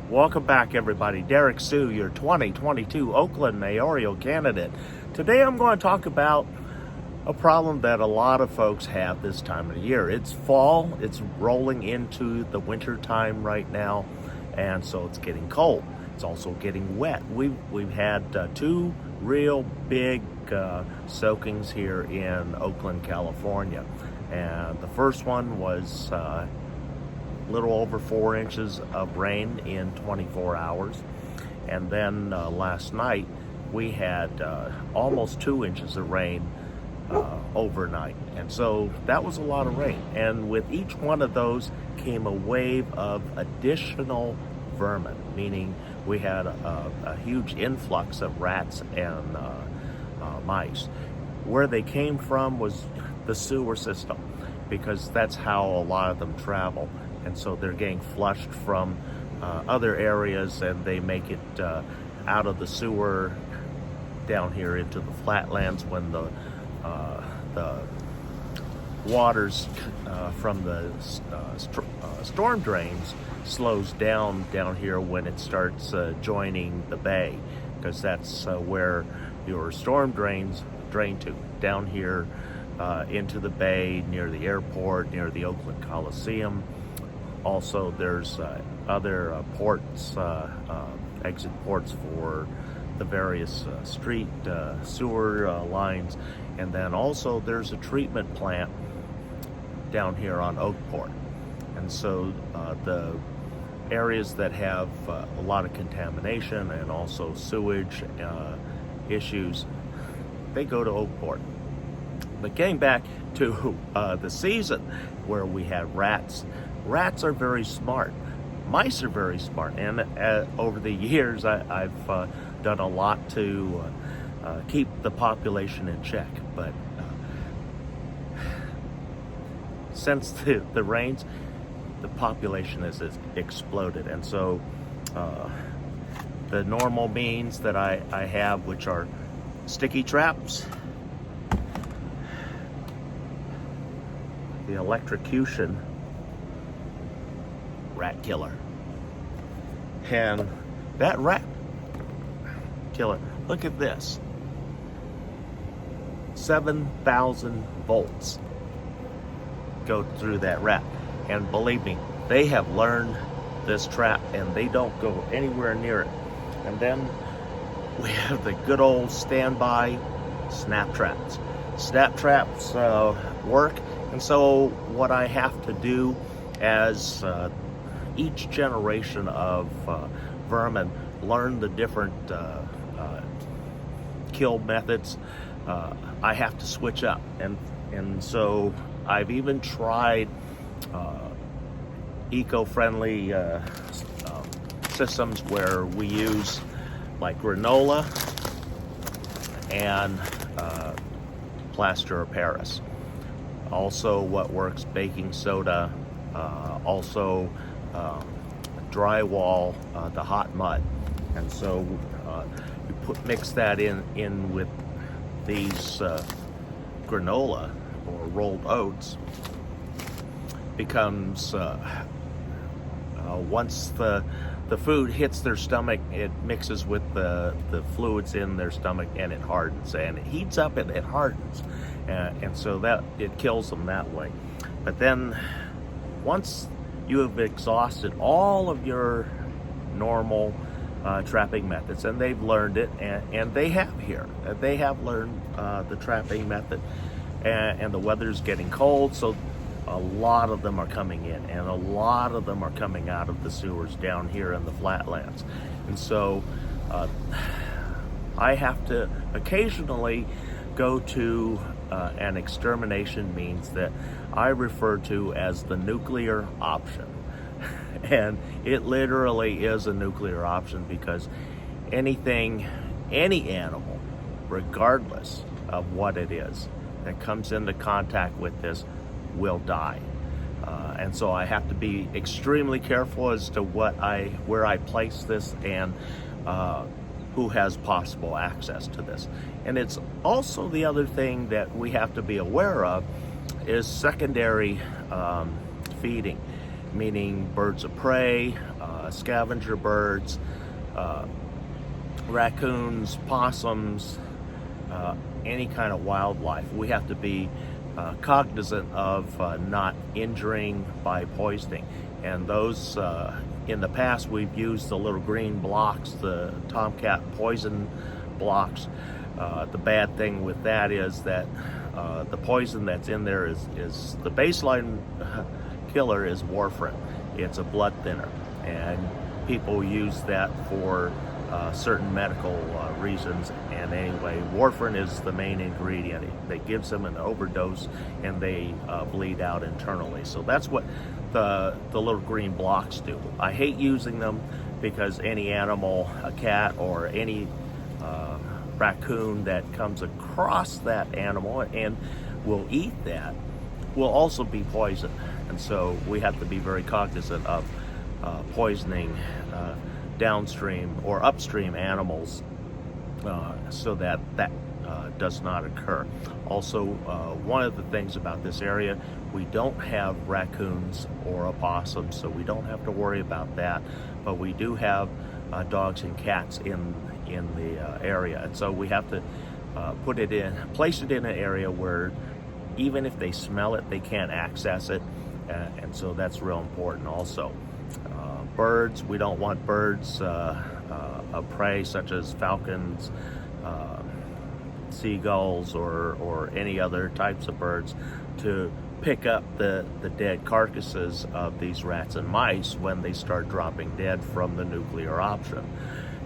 Welcome back, everybody. Derrick Soo, your 2022 Oakland mayoral candidate. Today I'm going to talk about a problem that a lot of folks have this time of the year. It's fall, it's rolling into the winter time right now, and so it's getting cold. It's also getting wet. We've had two real big soakings here in Oakland, California. And the first one was little over 4 inches of rain in 24 hours. And then last night we had almost 2 inches of rain overnight. And so that was a lot of rain. And with each one of those came a wave of additional vermin, meaning we had a huge influx of rats and mice. Where they came from was the sewer system, because that's how a lot of them travel. And so they're getting flushed from other areas, and they make it out of the sewer down here into the Flatlands when the waters from the storm drains slows down here when it starts joining the bay, because that's where your storm drains drain to, down here into the bay near the airport, near the Oakland Coliseum. Also, there's other ports, exit ports for the various street sewer lines. And then also there's a treatment plant down here on Oakport. And so the areas that have a lot of contamination and also sewage issues, they go to Oakport. But getting back to the season where we had rats. Rats are very smart. Mice are very smart. And over the years, I've done a lot to keep the population in check. But since the rains, the population has exploded. And so the normal means that I have, which are sticky traps, the electrocution rat killer. And that rat killer, look at this, 7,000 volts go through that rat. And believe me, they have learned this trap and they don't go anywhere near it. And then we have the good old standby snap traps. Snap traps work. And so what I have to do as each generation of vermin learn the different kill methods, I have to switch up. And so I've even tried eco-friendly systems where we use like granola and plaster of Paris. Also what works, baking soda, also drywall, the hot mud. And so you mix that in with these granola or rolled oats. Becomes once the food hits their stomach, it mixes with the fluids in their stomach, and it hardens, and it heats up and it hardens, and so that it kills them that way. But then once you have exhausted all of your normal trapping methods, and they've learned it, and they have here, they have learned the trapping method, and the weather's getting cold, so a lot of them are coming in, and a lot of them are coming out of the sewers down here in the Flatlands. And so I have to occasionally go to an extermination means that I refer to as the nuclear option. And it literally is a nuclear option, because any animal, regardless of what it is, that comes into contact with this will die. And so I have to be extremely careful as to where I place this, and who has possible access to this. And it's also the other thing that we have to be aware of is secondary feeding, meaning birds of prey, scavenger birds, raccoons, possums, any kind of wildlife. We have to be cognizant of not injuring by poisoning. And those, in the past, we've used the little green blocks, the tomcat poison blocks. The bad thing with that is that the poison that's in there is the baseline killer is warfarin. It's a blood thinner, and people use that for certain medical reasons. And anyway, warfarin is the main ingredient. That gives them an overdose, and they bleed out internally. So that's what the little green blocks do. I hate using them because any animal, a cat or any raccoon that comes across that animal and will eat that will also be poisoned. And so we have to be very cognizant of poisoning downstream or upstream animals so that does not occur. Also, one of the things about this area, we don't have raccoons or opossums, so we don't have to worry about that, but we do have dogs and cats in the area, and so we have to place it in an area where even if they smell it, they can't access it, and so that's real important also. Birds, we don't want birds of prey such as falcons, seagulls, or any other types of birds to pick up the dead carcasses of these rats and mice when they start dropping dead from the nuclear option.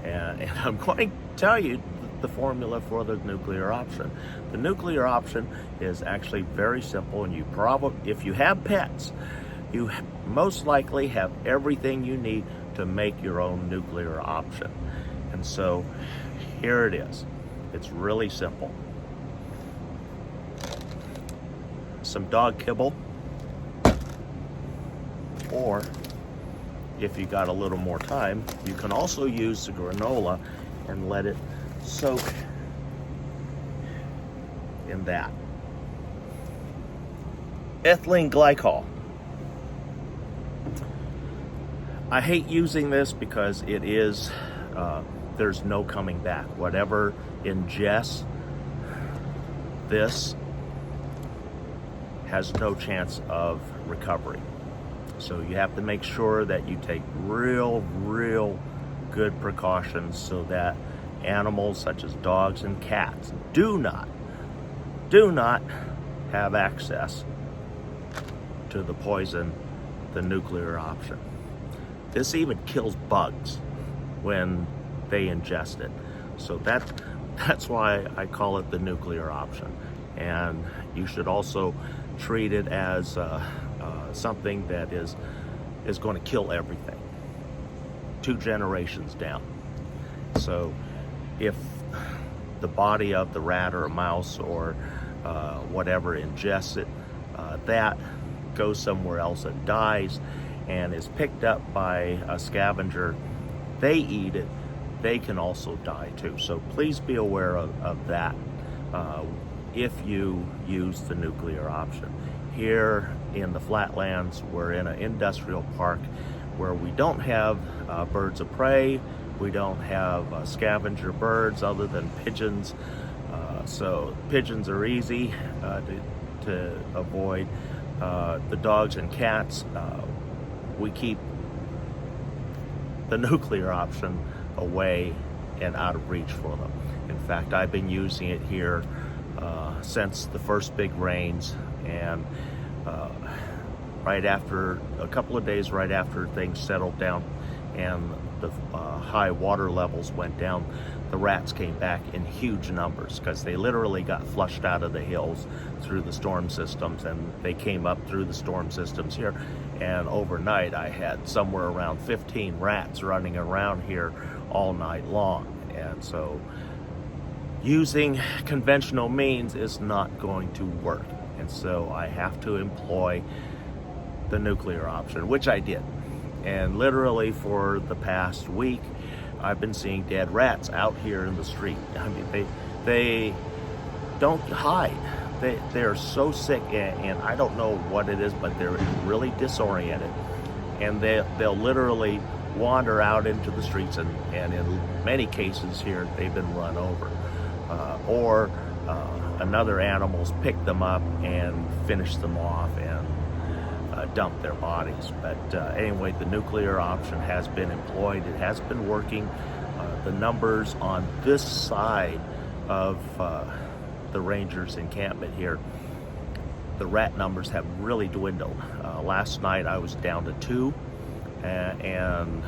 And I'm going to tell you the formula for the nuclear option. The nuclear option is actually very simple, and if you have pets, you most likely have everything you need to make your own nuclear option. And so here it is. It's really simple. Some dog kibble, or if you got a little more time, you can also use the granola and let it soak in that. Ethylene glycol. I hate using this because it is, there's no coming back. Whatever ingests this has no chance of recovery. So you have to make sure that you take real good precautions so that animals such as dogs and cats do not have access to the poison, the nuclear option. This even kills bugs when they ingest it. So that's why I call it the nuclear option. And you should also treat it as something that is going to kill everything 2 generations down. So if the body of the rat or a mouse or whatever ingests it, that goes somewhere else and dies and is picked up by a scavenger, they eat it, they can also die too. So please be aware of that if you use the nuclear option. Here in the Flatlands, we're in an industrial park where we don't have birds of prey, we don't have scavenger birds other than pigeons. So pigeons are easy to avoid. The dogs and cats, we keep the nuclear option away and out of reach for them. In fact, I've been using it here since the first big rains, and a couple of days right after things settled down and the high water levels went down, the rats came back in huge numbers because they literally got flushed out of the hills through the storm systems, and they came up through the storm systems here. And overnight I had somewhere around 15 rats running around here all night long. And so using conventional means is not going to work. And so I have to employ the nuclear option, which I did. And literally for the past week, I've been seeing dead rats out here in the street. I mean, they don't hide. They're so sick, and I don't know what it is, but they're really disoriented. And they'll literally wander out into the streets, and in many cases here they've been run over, or another animal's picked them up and finished them off and dump their bodies. But anyway, the nuclear option has been employed. It has been working. The numbers on this side of the rangers' encampment here, the rat numbers have really dwindled. Last night I was down to 2, and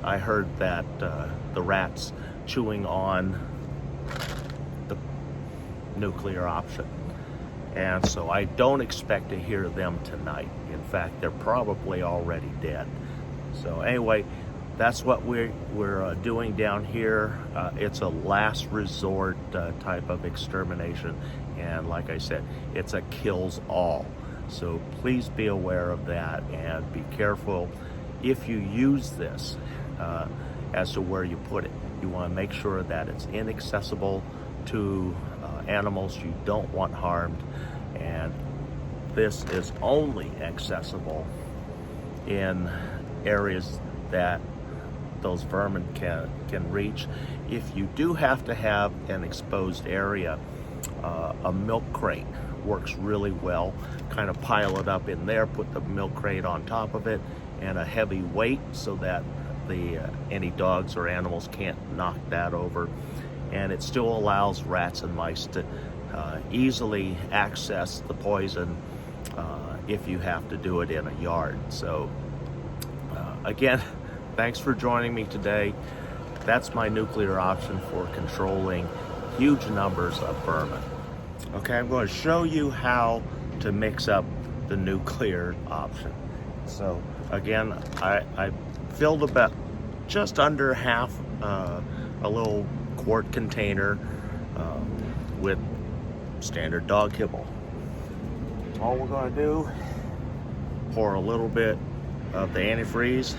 I heard that the rats chewing on the nuclear option. And so I don't expect to hear them tonight. In fact, they're probably already dead. So anyway, that's what we're doing down here. It's a last resort type of extermination. And like I said, it's a kills all. So please be aware of that and be careful if you use this as to where you put it. You want to make sure that it's inaccessible to animals you don't want harmed, and this is only accessible in areas that those vermin can reach. If you do have to have an exposed area, a milk crate works really well. Kind of pile it up in there, put the milk crate on top of it, and a heavy weight so that any dogs or animals can't knock that over. And it still allows rats and mice to easily access the poison if you have to do it in a yard. So again, thanks for joining me today. That's my nuclear option for controlling huge numbers of vermin. Okay, I'm going to show you how to mix up the nuclear option. So again, I filled about just under half a little quart container with standard dog kibble. All we're going to do, pour a little bit of the antifreeze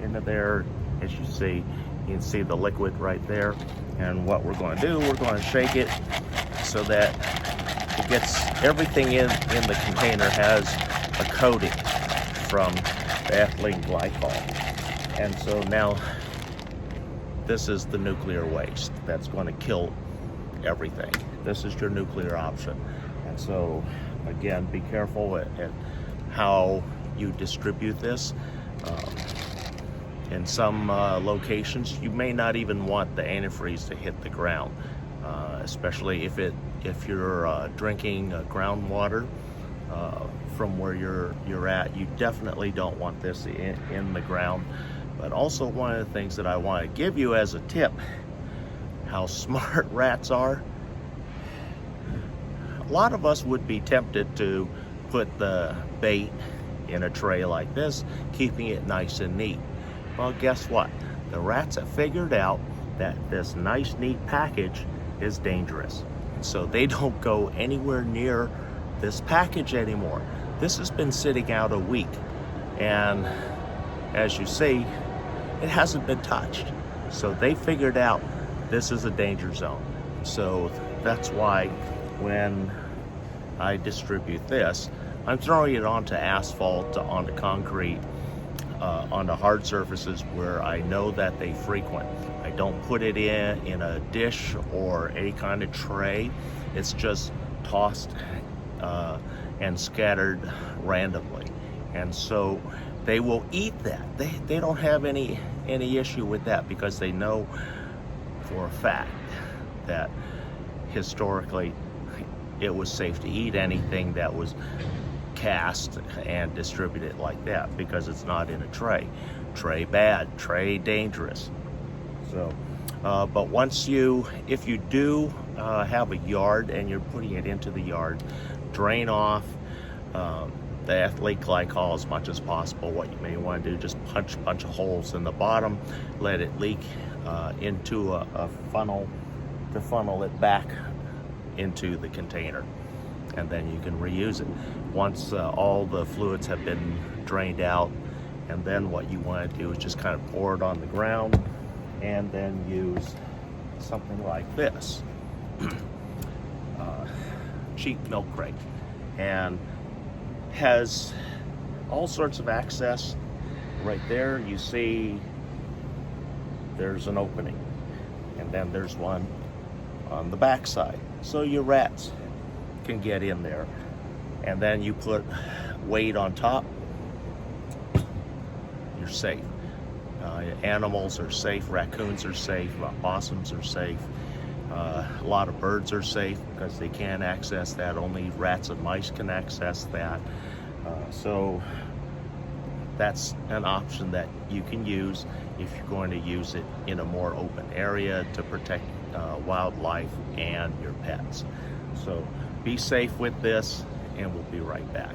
into there. As you see, you can see the liquid right there. And what we're going to do, we're going to shake it so that it gets everything in the container has a coating from the ethylene glycol. And so now this is the nuclear waste that's going to kill everything. This is your nuclear option. And so again, be careful at how you distribute this. In some locations, you may not even want the antifreeze to hit the ground, especially if you're drinking groundwater from where you're at. You definitely don't want this in the ground. But also, one of the things that I want to give you as a tip, how smart rats are. A lot of us would be tempted to put the bait in a tray like this, keeping it nice and neat. Well, guess what? The rats have figured out that this nice, neat package is dangerous. So they don't go anywhere near this package anymore. This has been sitting out a week. And as you see, it hasn't been touched. So they figured out this is a danger zone. So that's why when I distribute this, I'm throwing it onto asphalt, onto concrete, onto hard surfaces where I know that they frequent. I don't put it in a dish or any kind of tray. It's just tossed and scattered randomly. And so they will eat that. They don't have any issue with that, because they know for a fact that historically it was safe to eat anything that was cast and distributed like that, because it's not in a tray. Tray bad, tray dangerous. So, but if you do have a yard and you're putting it into the yard, drain off the ethylene glycol as much as possible. What you may want to do, just punch a bunch of holes in the bottom, let it leak into a funnel to funnel it back into the container, and then you can reuse it once all the fluids have been drained out. And then what you want to do is just kind of pour it on the ground, and then use something like this cheap milk crate. And has all sorts of access. Right there you see there's an opening, and then there's one on the back side, so your rats can get in there. And then you put weight on top, you're safe. Animals are safe, raccoons are safe, opossums are safe. A lot of birds are safe because they can't access that. Only rats and mice can access that. So that's an option that you can use if you're going to use it in a more open area to protect wildlife and your pets. So be safe with this, and we'll be right back.